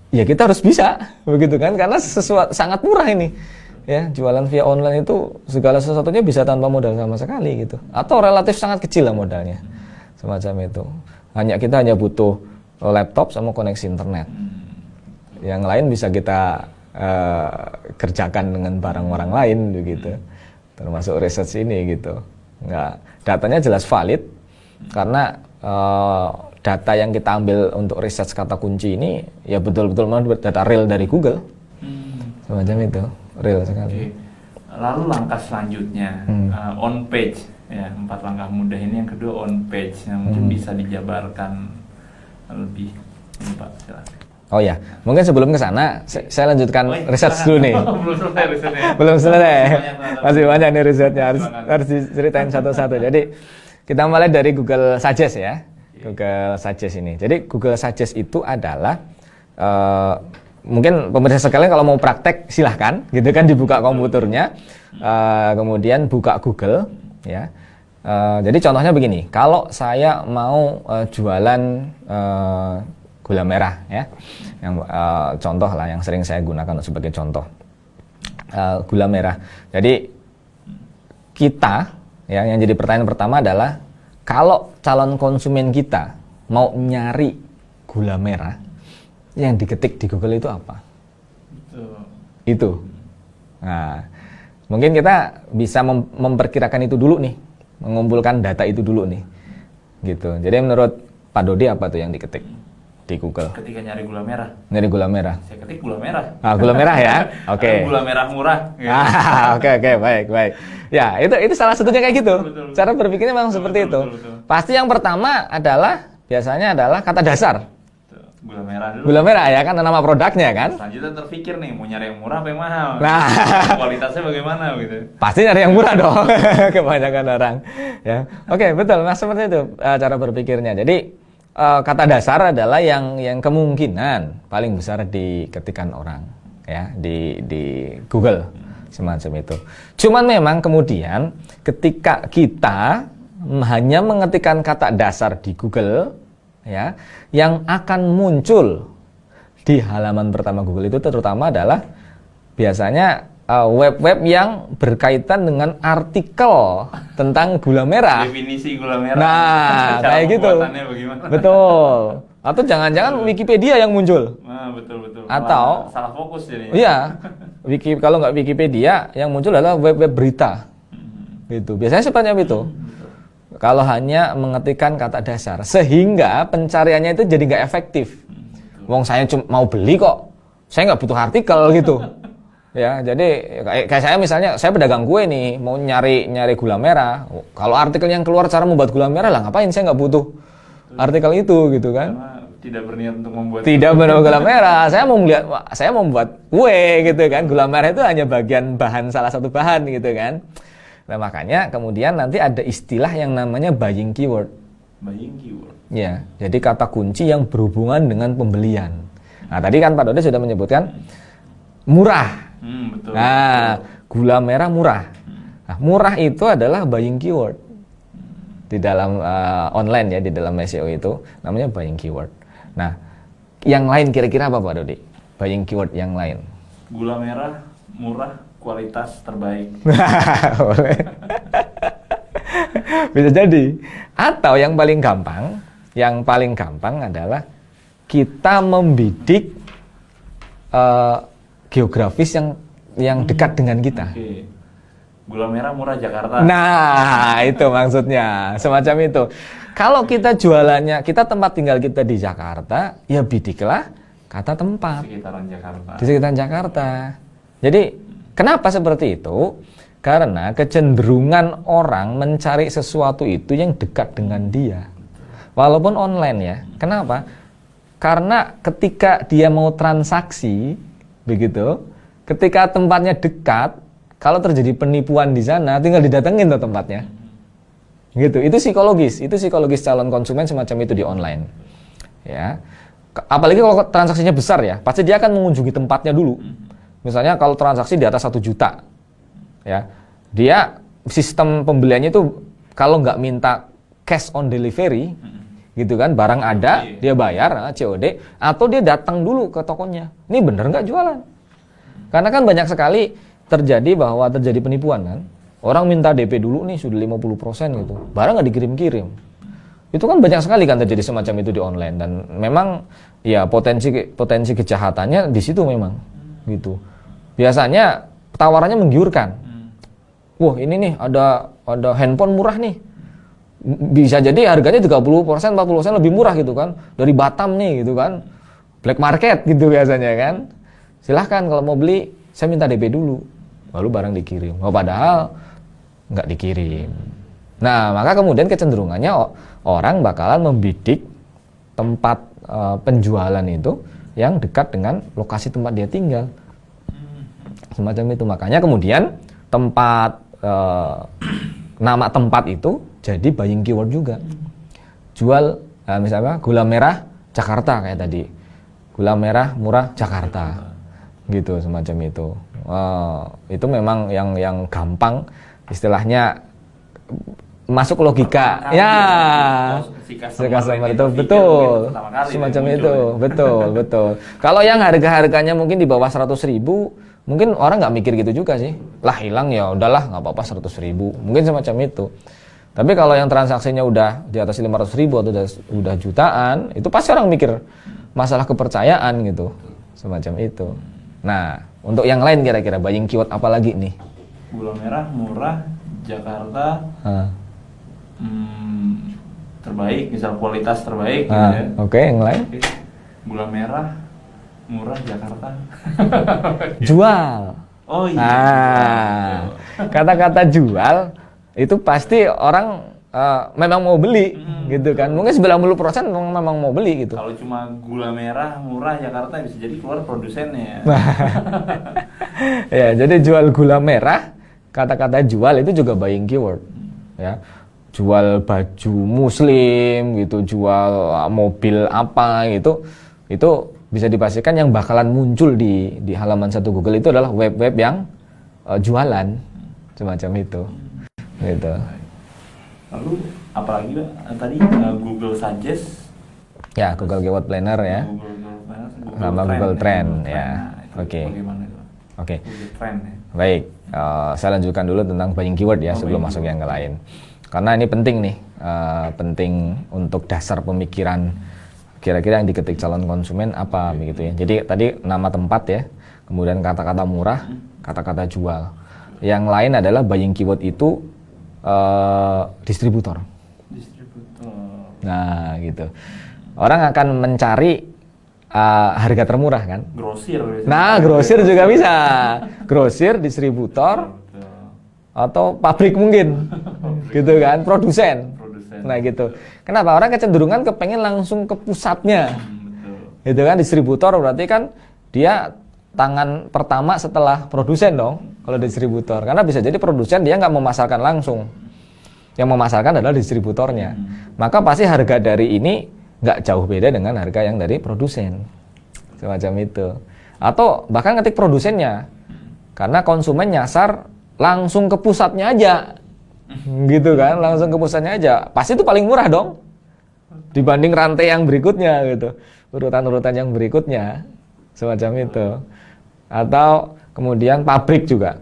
Ya kita harus bisa begitu kan, karena sesuatu sangat murah ini. Ya, jualan via online itu segala sesuatunya bisa tanpa modal sama sekali gitu, atau relatif sangat kecil lah modalnya, semacam itu. Kita hanya butuh laptop sama koneksi internet. Yang lain bisa kita kerjakan dengan barang orang lain begitu, termasuk research ini gitu. Datanya jelas valid karena data yang kita ambil untuk research kata kunci ini ya betul-betul data real dari Google, semacam itu, real sekali. Lalu langkah selanjutnya on page ya, 4 langkah mudah ini. Yang kedua on page, yang mungkin bisa dijabarkan lebih ini Pak, silakan. Oh ya, mungkin sebelum ke sana saya lanjutkan riset dulu nih. Belum selesai risetnya. Belum selesai. Masih banyak nih risetnya, harus diceritain satu-satu. Jadi kita mulai dari Google Suggest ya. Google Suggest ini. Jadi Google Suggest itu adalah mungkin pemirsa sekalian kalau mau praktek silahkan, gitu kan, dibuka komputernya, kemudian buka Google, ya. Jadi contohnya begini, kalau saya mau jualan gula merah, ya, yang contoh lah yang sering saya gunakan sebagai contoh, gula merah. Jadi kita, ya, yang jadi pertanyaan pertama adalah kalau calon konsumen kita mau nyari gula merah, yang diketik di Google itu apa? Itu. Nah, mungkin kita bisa memperkirakan itu dulu nih. mengumpulkan data itu dulu nih. Gitu. Jadi menurut Pak Dodi apa tuh yang diketik di Google? Ketika nyari gula merah, Nyari gula merah. saya ketik gula merah. Ah, gula merah ya. Oke. Gula merah murah. Gitu. Oke, baik. Ya, itu salah satunya kayak gitu. Betul. Cara berpikirnya memang seperti itu. Betul. Pasti yang pertama biasanya adalah kata dasar. Tuh, gula merah dulu. Gula merah ya kan, nama produknya kan. Selanjutnya terpikir nih, mau nyari yang murah apa yang mahal? Nah. Kualitasnya bagaimana gitu? Pasti nyari yang murah dong, kebanyakan orang. Ya, oke, betul, mas, seperti itu cara berpikirnya. Jadi kata dasar adalah yang kemungkinan paling besar diketikkan orang, ya, di Google semacam itu. Cuman memang kemudian ketika kita hanya mengetikkan kata dasar di Google, ya, yang akan muncul di halaman pertama Google itu terutama adalah biasanya web-web yang berkaitan dengan artikel tentang gula merah. Definisi gula merah. Nah, cara kayak gitu. pembuatannya bagaimana? Betul. Atau jangan-jangan Wikipedia yang muncul. Nah, betul. Atau salah fokus jadinya. iya, kalau nggak Wikipedia, yang muncul adalah web-web berita. Gitu. Biasanya seperti itu. Kalau hanya mengetikkan kata dasar, sehingga pencariannya itu jadi nggak efektif. Wong saya cuma mau beli kok, saya nggak butuh artikel gitu. Ya, jadi kayak saya misalnya, saya pedagang kue nih, mau nyari gula merah. Kalau artikel yang keluar cara membuat gula merah lah, ngapain, saya nggak butuh artikel itu gitu kan. Karena tidak berniat untuk membuat Gula merah. Saya mau membuat kue gitu kan. Gula merah itu hanya salah satu bahan gitu kan. Nah, makanya kemudian nanti ada istilah yang namanya buying keyword. Buying keyword. Ya, jadi kata kunci yang berhubungan dengan pembelian. Nah, tadi kan Pak Dodi sudah menyebutkan murah. Betul. Nah, gula merah murah. Nah, murah itu adalah buying keyword. Di dalam online ya, di dalam SEO itu namanya buying keyword. Nah, yang lain kira-kira apa Pak Dodi? Buying keyword yang lain. Gula merah murah, kualitas terbaik. Boleh. Bisa jadi. Atau yang paling gampang adalah kita membidik geografis yang dekat dengan kita. Oke. Gula merah murah Jakarta. Nah, itu maksudnya. Semacam itu. Kalau kita jualannya, tempat tinggal kita di Jakarta, ya bidiklah kata tempat. Sekitaran Jakarta. Di sekitar Jakarta. Jadi, kenapa seperti itu? Karena kecenderungan orang mencari sesuatu itu yang dekat dengan dia. Walaupun online ya. Kenapa? Karena ketika dia mau transaksi, begitu, ketika tempatnya dekat, kalau terjadi penipuan di sana, tinggal didatengin tuh tempatnya. Gitu. Itu psikologis calon konsumen semacam itu di online. Ya. Apalagi kalau transaksinya besar ya, pasti dia akan mengunjungi tempatnya dulu. Misalnya kalau transaksi di atas 1 juta, ya, dia sistem pembeliannya itu kalau nggak minta cash on delivery, gitu kan, barang ada, dia bayar COD, atau dia datang dulu ke tokonya. Ini bener nggak jualan? Karena kan banyak sekali terjadi penipuan kan. Orang minta DP dulu nih sudah 50% gitu, barang nggak dikirim-kirim. Itu kan banyak sekali kan terjadi semacam itu di online, dan memang ya potensi kejahatannya di situ memang gitu. Biasanya tawarannya menggiurkan. Wah, ini nih ada handphone murah nih. Bisa jadi harganya 30%, 40% lebih murah gitu kan. Dari Batam nih gitu kan. Black market gitu biasanya kan. Silahkan kalau mau beli, saya minta DP dulu. Lalu barang dikirim. Oh, padahal nggak dikirim. Nah, maka kemudian kecenderungannya orang bakalan membidik tempat penjualan itu yang dekat dengan lokasi tempat dia tinggal. Semacam itu. Makanya kemudian nama tempat itu jadi buying keyword juga. Jual misalnya gula merah Jakarta kayak tadi. Gula merah murah Jakarta. Gitu, semacam itu. Itu memang yang gampang, istilahnya masuk logika. Ya. Si customer itu betul. Semacam itu. Betul. Kalau yang harga-harganya mungkin di bawah 100.000, mungkin orang nggak mikir gitu juga sih. Lah, hilang ya udahlah, nggak apa-apa 100.000. Mungkin semacam itu. Tapi kalau yang transaksinya udah di atas 500.000 atau udah jutaan, itu pasti orang mikir masalah kepercayaan gitu. Semacam itu. Nah, untuk yang lain kira-kira buying keyword apa lagi nih? Gula merah murah Jakarta. terbaik, misal kualitas terbaik gitu Nah, ya. oke, yang lain. Oke. Gula merah murah Jakarta. Jual. Oh iya. Nah, kata-kata jual itu pasti orang memang mau beli gitu kan. Mungkin 90% memang mau beli gitu. Kalau cuma gula merah murah Jakarta bisa jadi keluar produsennya. Ya, jadi jual gula merah, kata-kata jual itu juga buying keyword. Ya. Jual baju muslim gitu, jual mobil apa gitu. Itu bisa dipastikan yang bakalan muncul di halaman satu Google itu adalah web-web yang jualan semacam itu. Gitu. Lalu apalagi Pak? Tadi Google Suggest, Ya, Google Keyword Planner ya. Sama Google Trend, ya. Oke. Bagaimana itu? Oke. Google Trend ya. Baik, saya lanjutkan dulu tentang buying keyword ya sebelum masuk yang ke lain. Karena ini penting nih, penting untuk dasar pemikiran kira-kira yang diketik calon konsumen apa begitu ya. Jadi tadi nama tempat ya, kemudian kata-kata murah, kata-kata jual. Yang lain adalah buying keyword itu distributor. Distributor. Nah gitu. Orang akan mencari harga termurah kan. Grosir biasanya. Nah, grosir juga bisa. Grosir, distributor, atau pabrik mungkin. Gitu kan, produsen. Nah, gitu. Kenapa? Orang kecenderungan kepengen langsung ke pusatnya. Betul. Gitu kan, distributor berarti kan dia tangan pertama setelah produsen dong, kalau distributor. Karena bisa jadi produsen dia nggak memasarkan langsung. Yang memasarkan adalah distributornya. Maka pasti harga dari ini nggak jauh beda dengan harga yang dari produsen. Semacam itu. Atau bahkan ngetik produsennya. Karena konsumen nyasar langsung ke pusatnya aja. Gitu kan, langsung ke pusatnya aja. Pasti itu paling murah dong. Dibanding rantai yang berikutnya gitu. Urutan-urutan yang berikutnya. Semacam itu. Atau kemudian pabrik juga.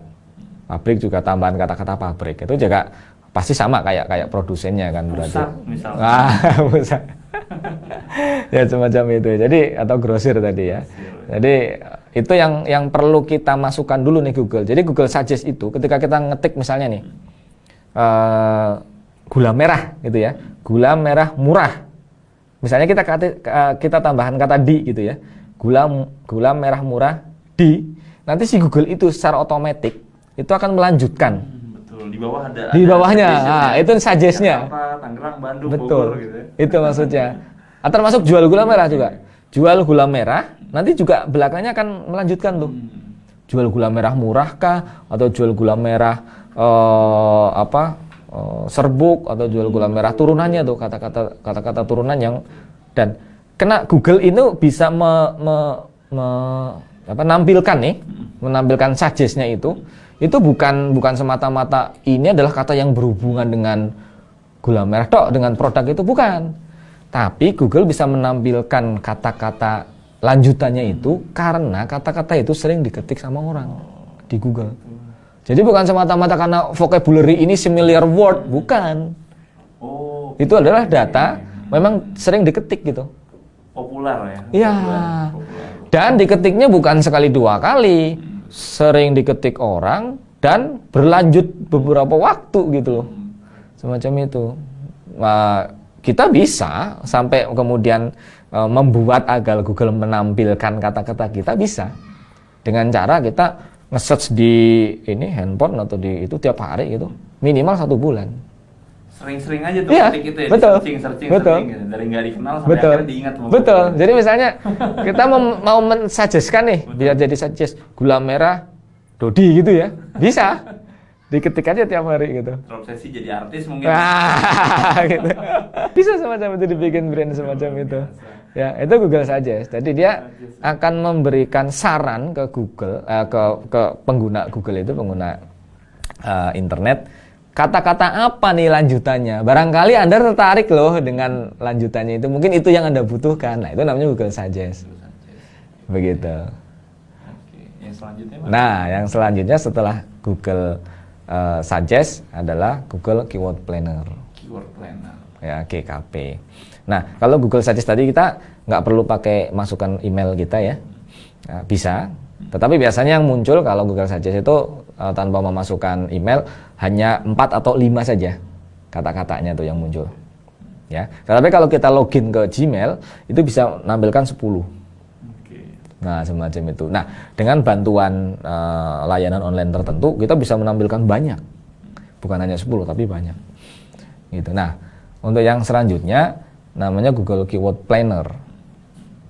Pabrik juga tambahan kata-kata pabrik. Itu juga pasti sama kayak produsennya kan berarti. Pusat misalnya. Pusat. Ya semacam itu. Jadi atau grosir tadi ya. Jadi itu yang perlu kita masukkan dulu nih Google. Jadi Google Suggest itu ketika kita ngetik misalnya nih gula merah gitu ya. Gula merah murah. Misalnya kita tambahkan kata di gitu ya. Gula merah murah di. Nanti si Google itu secara otomatis itu akan melanjutkan. Betul. Di bawah ada. Di bawahnya. Nah, itu suggest-nya. Jakarta, Tangerang, Bandung, Betul. Bogor gitu ya. Itu maksudnya. Termasuk jual gula merah juga. Jual gula merah, nanti juga belakangnya akan melanjutkan tuh. Jual gula merah murah kah? Atau jual gula merah serbuk? Atau jual gula merah turunannya tuh, kata-kata turunan yang. Dan kena Google itu bisa menampilkan nih, menampilkan suggest-nya itu bukan semata-mata ini adalah kata yang berhubungan dengan gula merah tok, dengan produk itu bukan. Tapi Google bisa menampilkan kata-kata lanjutannya itu karena kata-kata itu sering diketik sama orang di Google. Jadi bukan semata-mata karena vocabulary ini similar word, bukan. Oh. Itu adalah data memang sering diketik gitu. Populer ya. Iya. Populer. Dan diketiknya bukan sekali dua kali, sering diketik orang dan berlanjut beberapa waktu gitu loh. Semacam itu. Kita bisa sampai kemudian membuat agar Google menampilkan kata-kata kita bisa dengan cara kita nge-search di ini handphone atau di itu tiap hari gitu, minimal 1 bulan. Sering-sering aja tuh Iya, ketik itu ya, betul, searching betul. gitu. Dari nggak dikenal sampai Betul. akhirnya diingat sama Betul. Google. Jadi misalnya kita mau mensuggestkan nih, biar jadi suggest gula merah Dodi gitu ya, bisa. Diketik aja tiap hari gitu. Terobsesi jadi artis mungkin. Gitu. Bisa semacam itu dibikin brand semacam itu. Ya, itu Google Suggest. Jadi dia akan memberikan saran ke Google, ke pengguna Google itu, pengguna internet. Kata-kata apa nih lanjutannya? Barangkali Anda tertarik loh dengan lanjutannya itu. Mungkin itu yang Anda butuhkan. Nah, itu namanya Google Suggest. Begitu. Oke. Yang selanjutnya Pak? Nah, yang selanjutnya setelah Google Suggest adalah Google Keyword Planner. Keyword Planner. Ya, GKP. Nah, kalau Google Suggest tadi kita nggak perlu pakai masukan email kita ya. Nah, bisa. Tetapi biasanya yang muncul kalau Google Suggest itu tanpa memasukkan email hanya 4 atau 5 saja. kata-katanya tuh yang muncul. Ya. Tetapi kalau kita login ke Gmail itu bisa menampilkan 10. Nah, semacam itu. Nah, dengan bantuan layanan online tertentu kita bisa menampilkan banyak. Bukan hanya 10 tapi banyak. Gitu. Nah, untuk yang selanjutnya namanya Google Keyword Planner.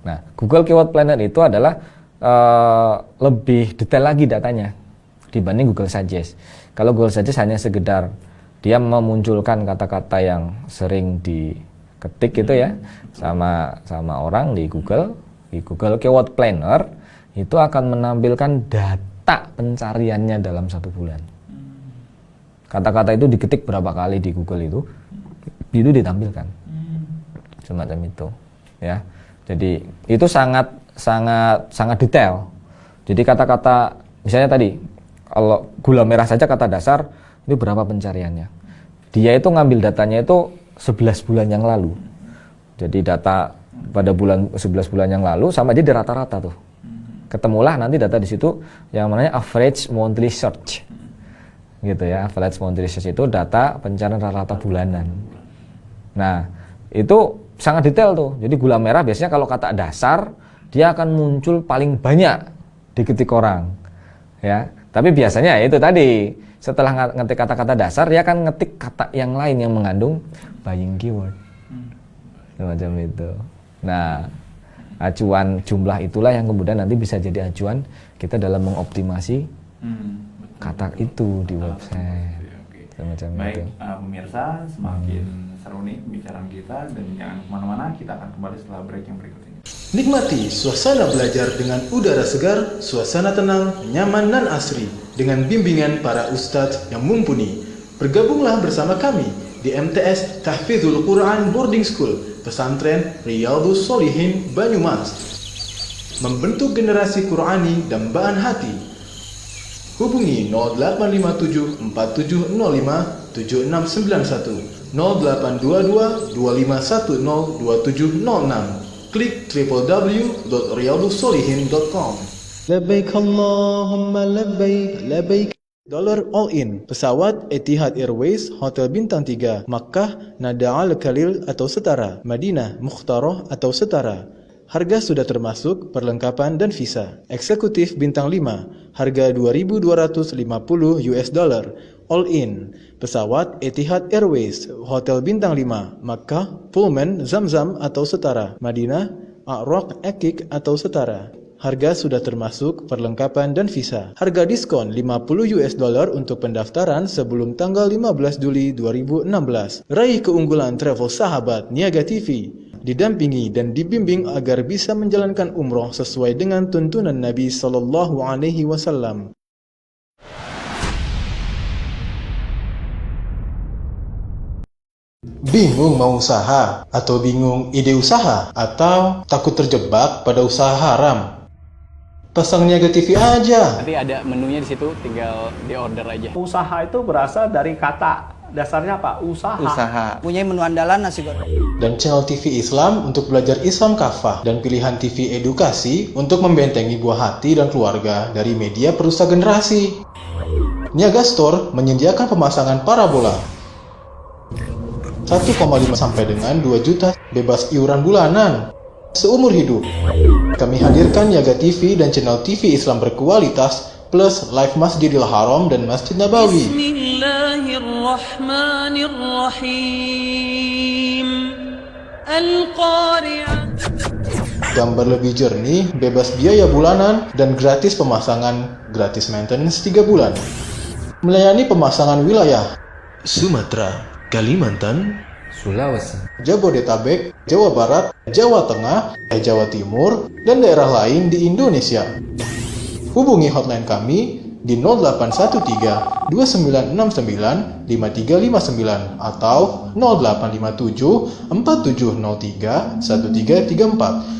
Nah, Google Keyword Planner itu adalah lebih detail lagi datanya dibanding Google Suggest. Kalau Google Suggest hanya sekedar dia memunculkan kata-kata yang sering diketik gitu ya sama orang di Google Keyword Planner itu akan menampilkan data pencariannya dalam 1 bulan. Kata-kata itu diketik berapa kali di Google itu ditampilkan. Semacam itu, ya. Jadi itu sangat detail. Jadi kata-kata misalnya tadi kalau gula merah saja kata dasar itu berapa pencariannya. Dia itu ngambil datanya itu 11 bulan yang lalu. Jadi data pada 11 bulan yang lalu sama aja di rata-rata tuh. Ketemulah nanti data di situ yang namanya average monthly search. Gitu ya, average monthly search itu data pencarian rata-rata bulanan. Nah, itu sangat detail tuh. Jadi gula merah biasanya kalau kata dasar dia akan muncul paling banyak diketik orang. Ya, tapi biasanya itu tadi setelah ngetik kata-kata dasar dia akan ngetik kata yang lain yang mengandung buying keyword. Semacam itu. Nah, acuan jumlah itulah yang kemudian nanti bisa jadi acuan kita dalam mengoptimasi kata itu di website. Semacam Baik, itu. pemirsa, semakin seru nih pembicaraan kita dan jangan kemana-mana, kita akan kembali setelah break yang berikut ini. Nikmati suasana belajar dengan udara segar, suasana tenang, nyaman dan asri dengan bimbingan para ustadz yang mumpuni. Bergabunglah bersama kami di MTS Tahfidzul Quran Boarding School, Pesantren Riyadhus Shalihin Banyumas. Membentuk generasi Qurani dambaan hati. Hubungi 0857 4705 7691, 0822 2510 2706. Klik www.riyadhussolihin.com. Labbaik Allahumma labbaik, labbaik. Dollar all in, pesawat Etihad Airways, Hotel Bintang 3, Makkah, Nada Al Khalil atau setara, Madinah, Mukhtaroh atau setara. Harga sudah termasuk perlengkapan dan visa. Eksekutif bintang 5, harga $2.250 US dollar. All in, pesawat Etihad Airways, Hotel Bintang 5, Makkah, Pullman, Zamzam atau setara, Madinah, A'raq, Ekik atau setara. Harga sudah termasuk perlengkapan dan visa. Harga diskon $50 US dollar untuk pendaftaran sebelum tanggal 15 Juli 2016. Raih keunggulan travel sahabat Niaga TV. Didampingi dan dibimbing agar bisa menjalankan umroh sesuai dengan tuntunan Nabi Sallallahu Alaihi Wasallam. Bingung mau usaha? Atau bingung ide usaha? Atau takut terjebak pada usaha haram? Pasang Niaga TV aja. Nanti ada menunya di situ, tinggal di order aja. Usaha itu berasal dari kata dasarnya apa? Usaha. Punya menu andalan nasi goreng. Dan channel TV Islam untuk belajar Islam kafah, dan pilihan TV edukasi untuk membentengi buah hati dan keluarga dari media perusak generasi. Niaga Store menyediakan pemasangan parabola 1,5 sampai dengan 2 juta bebas iuran bulanan seumur hidup. Kami hadirkan Niaga TV dan channel TV Islam berkualitas plus live Masjidil Haram dan Masjid Nabawi. Bismillahirrahmanirrahim. Al-Qari'ah. Gambar lebih jernih, bebas biaya bulanan, dan gratis pemasangan, gratis maintenance 3 bulan. Melayani pemasangan wilayah Sumatera, Kalimantan, Sulawesi, Jabodetabek, Jawa Barat, Jawa Tengah, Jawa Timur, dan daerah lain di Indonesia. Hubungi hotline kami di 0813 2969 5359 atau 0857 4703 1334.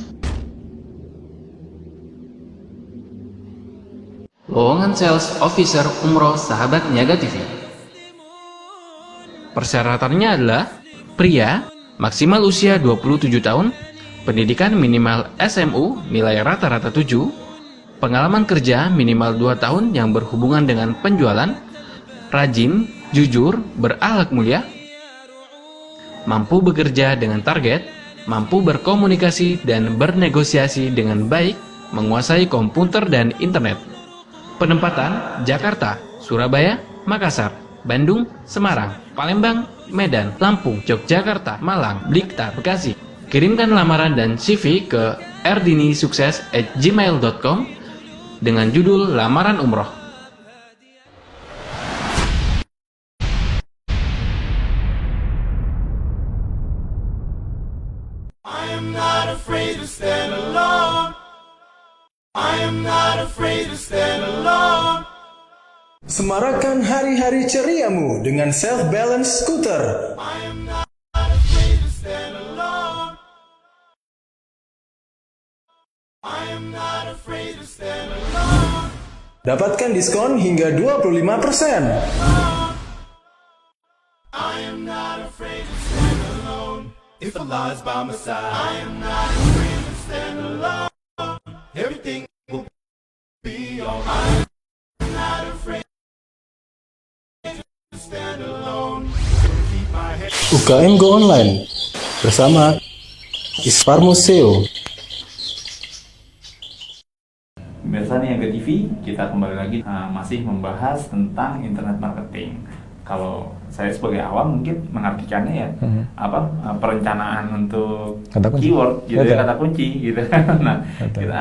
Lowongan Sales Officer Umroh Sahabat Niaga TV. Persyaratannya adalah pria, maksimal usia 27 tahun, pendidikan minimal SMU, nilai rata-rata 7, pengalaman kerja minimal 2 tahun yang berhubungan dengan penjualan, rajin, jujur, berakhlak mulia, mampu bekerja dengan target, mampu berkomunikasi dan bernegosiasi dengan baik, menguasai komputer dan internet. Penempatan Jakarta, Surabaya, Makassar, Bandung, Semarang, Palembang, Medan, Lampung, Yogyakarta, Malang, Blitar, Bekasi. Kirimkan lamaran dan CV ke rdinisukses@gmail.com dengan judul lamaran umroh. Semarakkan hari-hari ceriamu dengan self-balance scooter. Dapatkan diskon hingga 25%. UKM Go Online bersama Isparmo SEO. Pemirsa nih yang ke TV, kita kembali lagi masih membahas tentang internet marketing. Kalau saya sebagai awam mungkin mengartikannya ya perencanaan untuk kata kunci. Keyword gitu ya, Betul. kata kunci gitu. Nah, Betul. kita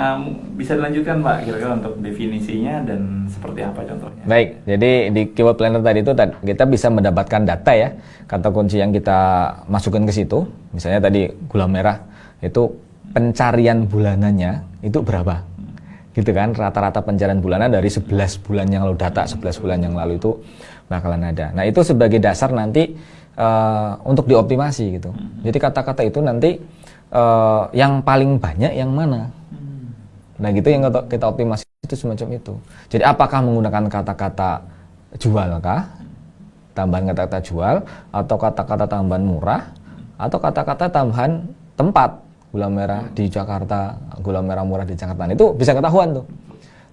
bisa dilanjutkan Pak kira-kira untuk definisinya dan seperti apa contohnya. Baik, jadi di keyword planner tadi itu kita bisa mendapatkan data ya, kata kunci yang kita masukkan ke situ. Misalnya tadi gula merah, itu pencarian bulanannya itu berapa? Gitu kan, rata-rata pencarian bulanan dari 11 bulan yang lalu, data 11 bulan yang lalu itu bakalan ada. Nah, itu sebagai dasar nanti untuk dioptimasi gitu. Jadi kata-kata itu nanti yang paling banyak yang mana? Nah, gitu yang kita optimasi itu semacam itu. Jadi apakah menggunakan kata-kata jual kah? Tambahan kata-kata jual, atau kata-kata tambahan murah, atau kata-kata tambahan tempat. Gula merah di Jakarta, gula merah murah di Jakarta, itu bisa ketahuan tuh.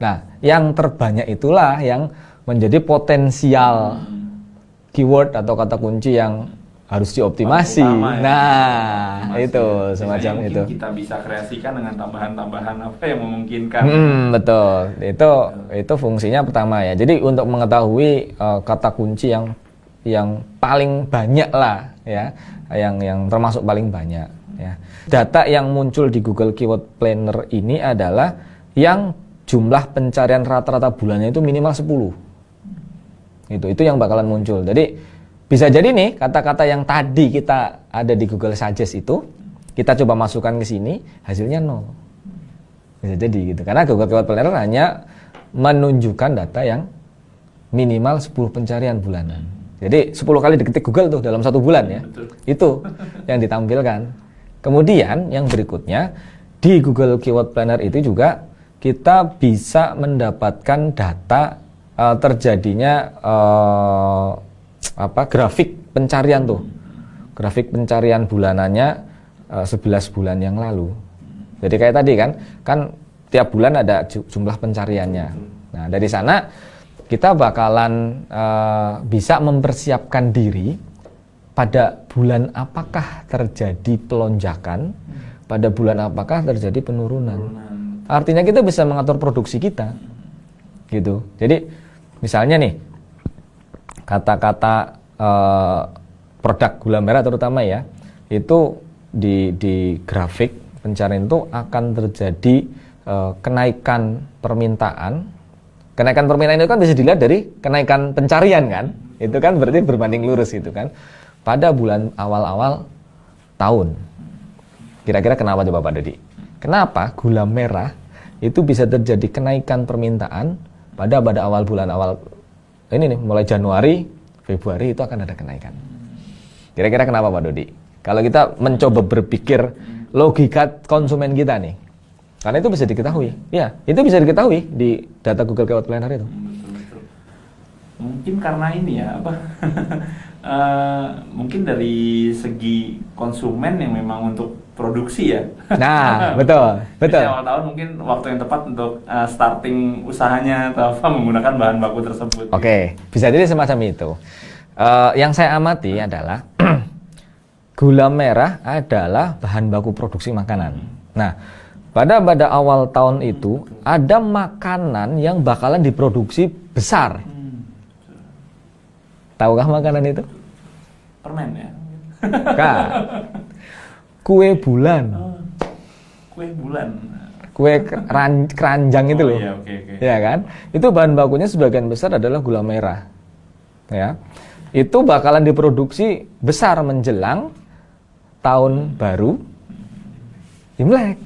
Nah, yang terbanyak itulah yang menjadi potensial keyword atau kata kunci yang harus dioptimasi. Utama, ya. Nah, itu semacam mungkin itu. kita bisa kreasikan dengan tambahan-tambahan apa yang memungkinkan. Betul. Itu fungsinya pertama ya. Jadi untuk mengetahui kata kunci yang paling banyak lah ya, yang termasuk paling banyak ya. Data yang muncul di Google Keyword Planner ini adalah yang jumlah pencarian rata-rata bulannya itu minimal 10. Itu yang bakalan muncul. Jadi bisa jadi nih kata-kata yang tadi kita ada di Google Suggest itu kita coba masukkan ke sini, hasilnya 0. Bisa jadi gitu. Karena Google Keyword Planner hanya menunjukkan data yang minimal 10 pencarian bulanan. Jadi 10 kali diketik Google tuh dalam 1 bulan ya. Betul. Itu yang ditampilkan. Kemudian yang berikutnya di Google Keyword Planner itu juga kita bisa mendapatkan data terjadinya grafik pencarian tuh. Grafik pencarian bulanannya 11 bulan yang lalu. Jadi kayak tadi kan tiap bulan ada jumlah pencariannya. Nah, dari sana kita bakalan bisa mempersiapkan diri pada bulan apakah terjadi pelonjakan, pada bulan apakah terjadi penurunan. Artinya kita bisa mengatur produksi kita, gitu. Jadi misalnya nih kata-kata produk gula merah terutama ya, itu di grafik pencarian itu akan terjadi kenaikan permintaan. Kenaikan permintaan itu kan bisa dilihat dari kenaikan pencarian kan, itu kan berarti berbanding lurus gitu kan. Pada bulan awal-awal tahun. Kira-kira kenapa coba Pak Dodi? Kenapa gula merah itu bisa terjadi kenaikan permintaan pada awal bulan awal ini nih, mulai Januari, Februari itu akan ada kenaikan. Kira-kira kenapa Pak Dodi? Kalau kita mencoba berpikir logika konsumen kita nih. Karena itu bisa diketahui. Ya, itu bisa diketahui di data Google Keyword Planner itu. Betul. Mungkin karena ini ya mungkin dari segi konsumen yang memang untuk produksi ya. Nah, betul. Jadi awal tahun mungkin waktu yang tepat untuk starting usahanya atau apa menggunakan bahan baku tersebut. Oke, bisa jadi semacam itu. Yang saya amati adalah gula merah adalah bahan baku produksi makanan. Nah, pada awal tahun itu ada makanan yang bakalan diproduksi besar. Tahukah makanan itu? Permen ya. Kak, kue bulan. Kue bulan. Kue keranjang itu loh. Iya, oke. Ya kan? Itu bahan bakunya sebagian besar adalah gula merah. Ya. Itu bakalan diproduksi besar menjelang tahun baru Imlek.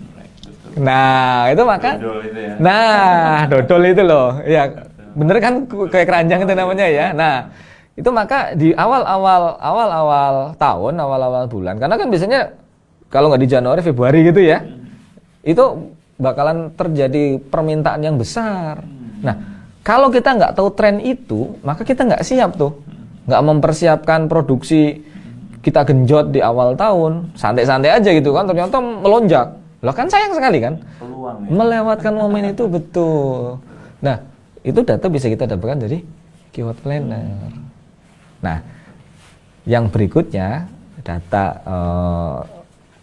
Nah, itu maka Dodol itu ya. Nah, dodol itu loh. Ya, bener kan kue keranjang itu namanya ya. Nah, itu maka di awal-awal tahun, awal-awal bulan, karena kan biasanya kalau nggak di Januari, Februari gitu ya, itu bakalan terjadi permintaan yang besar. Nah, kalau kita nggak tahu tren itu, maka kita nggak siap tuh, nggak mempersiapkan produksi, kita genjot di awal tahun, santai-santai aja gitu kan, ternyata melonjak. Loh kan sayang sekali kan, Peluang ya. melewatkan momen itu betul. Nah, itu data bisa kita dapatkan dari keyword planner. Nah, yang berikutnya data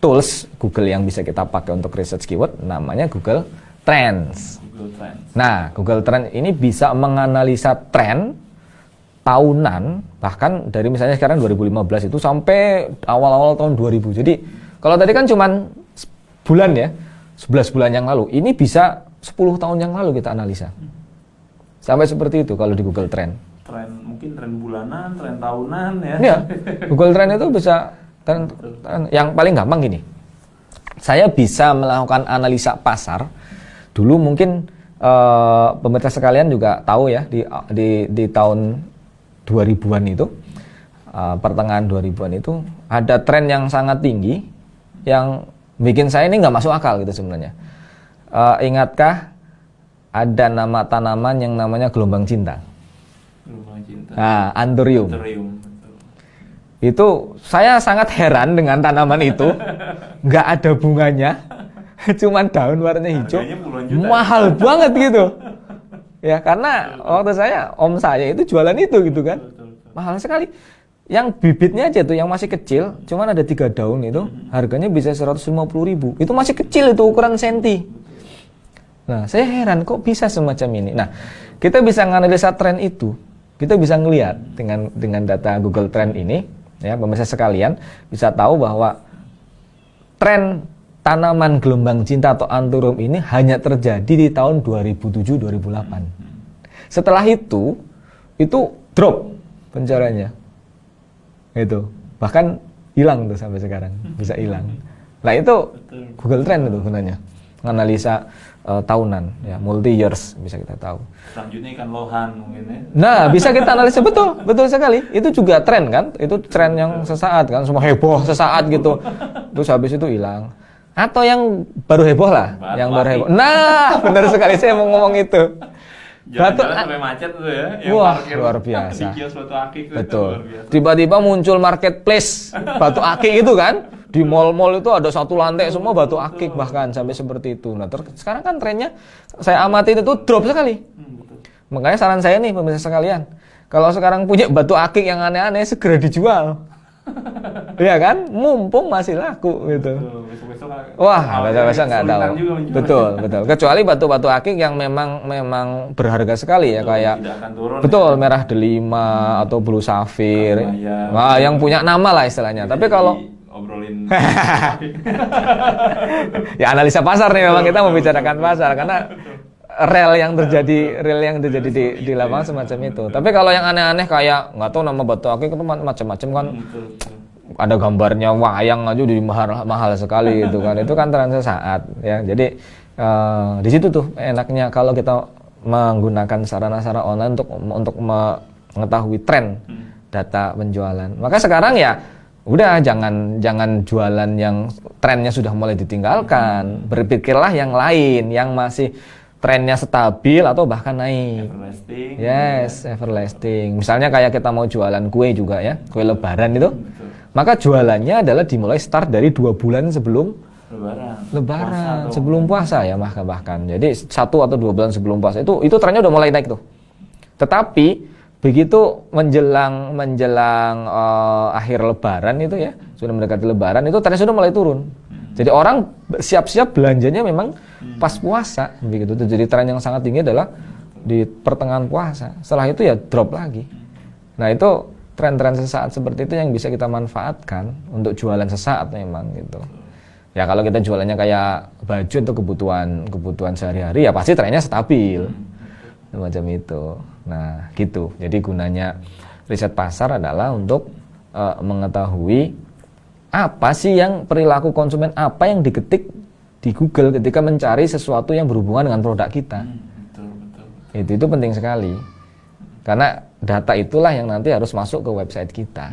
tools Google yang bisa kita pakai untuk research keyword namanya Google Trends. Google Trends. Nah, Google Trends ini bisa menganalisa tren tahunan, bahkan dari misalnya sekarang 2015 itu sampai awal-awal tahun 2000. Jadi, kalau tadi kan cuman bulan ya, 11 bulan yang lalu, ini bisa 10 tahun yang lalu kita analisa. Sampai seperti itu kalau di Google Trend. Mungkin tren bulanan, tren tahunan ya. Iya, Google Trend itu bisa tren, yang paling gampang gini. Saya bisa melakukan analisa pasar. Dulu mungkin pemirsa sekalian juga tahu ya di tahun 2000-an itu, pertengahan 2000-an itu ada tren yang sangat tinggi yang bikin saya ini nggak masuk akal gitu sebenarnya. Ingatkah ada nama tanaman yang namanya gelombang cinta? Gelombang cinta. Nah, anthurium. Anthurium, betul. Itu saya sangat heran dengan tanaman itu, nggak ada bunganya, cuman daun warnanya hijau, Harganya puluhan juta. mahal banget gitu. Ya karena waktu om saya itu jualan itu gitu kan, mahal sekali. Yang bibitnya aja tuh yang masih kecil, cuman ada 3 daun itu, harganya bisa 150.000. Itu masih kecil itu ukuran senti. Nah, saya heran kok bisa semacam ini. Nah, kita bisa menganalisa tren itu. Kita bisa ngelihat dengan data Google Trend ini, ya, pemirsa sekalian bisa tahu bahwa tren tanaman gelombang cinta atau anthurium ini hanya terjadi di tahun 2007-2008. Setelah itu drop pencariannya. Itu bahkan hilang tuh sampai sekarang, bisa hilang. Nah itu Google Trend itu gunanya, menganalisa tahunan, ya, multi years bisa kita tahu. Selanjutnya ikan lohan mungkin ya. Nah bisa kita analisa, betul sekali. Itu juga tren kan, itu tren yang sesaat kan, semua heboh sesaat gitu, terus habis itu hilang. Atau yang baru heboh lah, yang baru heboh. Nah benar sekali, saya mau ngomong itu. Jalan-jalan sampai macet tuh ya. Yang Wah, parkir luar biasa. Di kios batu akik tuh, Betul. luar biasa. Tiba-tiba muncul marketplace batu akik itu kan. Di mall-mall itu ada 1 lantai semua batu akik bahkan sampai seperti itu. Nah, sekarang kan trennya saya amati itu drop sekali. Makanya saran saya nih pemirsa sekalian, kalau sekarang punya batu akik yang aneh-aneh segera dijual. Iya kan? Mumpung masih laku gitu. Besok-besok Wah, besok nggak tahu. juga menjual. Betul. Kecuali batu-batu akik yang memang berharga sekali ya, kayak tidak akan turun, betul, ya. merah delima atau blue sapphire. Kamaya. Nah, yang punya nama lah istilahnya. Tapi kalau obrolin ya analisa pasar nih, memang kita membicarakan pasar karena real yang terjadi di lapangan semacam itu. Tapi kalau yang aneh-aneh kayak nggak tahu nama batu akik itu macam-macam kan. Ada gambarnya wayang aja di mahal sekali gitu kan. Itu kan tren sesaat ya. Jadi di situ tuh enaknya kalau kita menggunakan sarana-sarana online untuk mengetahui tren data penjualan. Maka sekarang ya udah jangan jualan yang trennya sudah mulai ditinggalkan. Berpikirlah yang lain yang masih trennya stabil atau bahkan naik. Everlasting. Yes, everlasting. Misalnya kayak kita mau jualan kue juga ya, kue lebaran itu. Maka jualannya adalah dimulai start dari 2 bulan sebelum Lebaran, sebelum puasa ya bahkan. Jadi 1 atau 2 bulan sebelum puasa itu trennya udah mulai naik tuh. Tetapi begitu menjelang akhir Lebaran itu ya, sudah mendekati Lebaran itu trennya sudah mulai turun. Jadi orang siap-siap belanjanya memang pas puasa begitu. Jadi tren yang sangat tinggi adalah di pertengahan puasa. Setelah itu ya drop lagi. Nah, itu tren-tren sesaat seperti itu yang bisa kita manfaatkan untuk jualan sesaat memang gitu. Ya kalau kita jualannya kayak baju untuk kebutuhan sehari-hari ya pasti trennya stabil. Semacam itu. Nah, gitu. Jadi gunanya riset pasar adalah untuk mengetahui apa sih yang perilaku konsumen, apa yang diketik di Google ketika mencari sesuatu yang berhubungan dengan produk kita. Betul. Itu penting sekali. Karena data itulah yang nanti harus masuk ke website kita.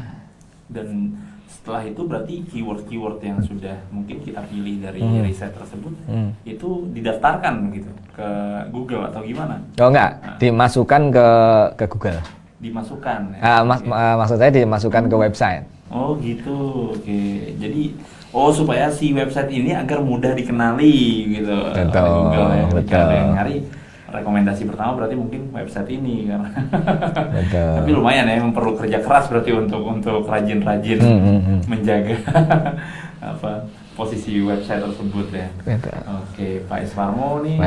Dan setelah itu berarti keyword-keyword yang sudah mungkin kita pilih dari riset tersebut itu didaftarkan gitu ke Google atau gimana? Oh enggak, dimasukkan ke Google. Dimasukkan ya? Maksud saya dimasukkan ke website. Oh gitu, oke. Jadi supaya si website ini agar mudah dikenali gitu oleh Google ya. Betul. Yang nyari rekomendasi pertama berarti mungkin website ini karena. Betul. Tapi lumayan ya, memang perlu kerja keras berarti untuk rajin-rajin menjaga posisi website tersebut ya. Betul. Oke, Pak Isparmo nih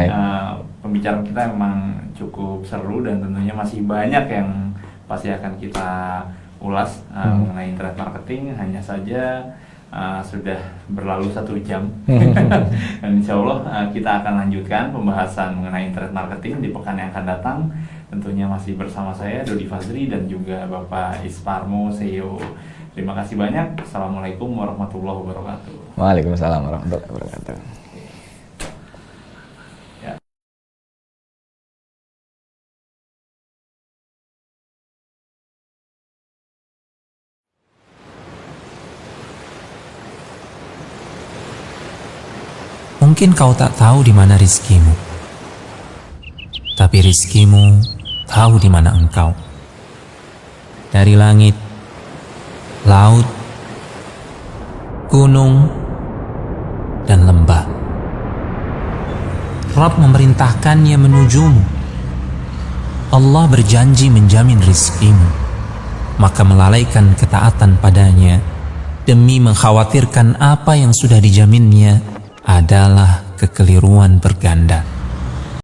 pembicaraan kita memang cukup seru dan tentunya masih banyak yang pasti akan kita ulas mengenai internet marketing. Hanya saja sudah berlalu 1 jam dan insya Allah kita akan lanjutkan pembahasan mengenai internet marketing di pekan yang akan datang. Tentunya masih bersama saya Dodi Fazri dan juga Bapak Isparmo, CEO. Terima kasih banyak. Assalamualaikum warahmatullahi wabarakatuh. Waalaikumsalam warahmatullahi wabarakatuh. Mungkin kau tak tahu di mana rizkimu, tapi rizkimu tahu di mana engkau. Dari langit, laut, gunung, dan lembah, Rabb memerintahkannya menujumu. Allah berjanji menjamin rizkimu, maka melalaikan ketaatan padanya demi mengkhawatirkan apa yang sudah dijaminnya adalah kekeliruan berganda.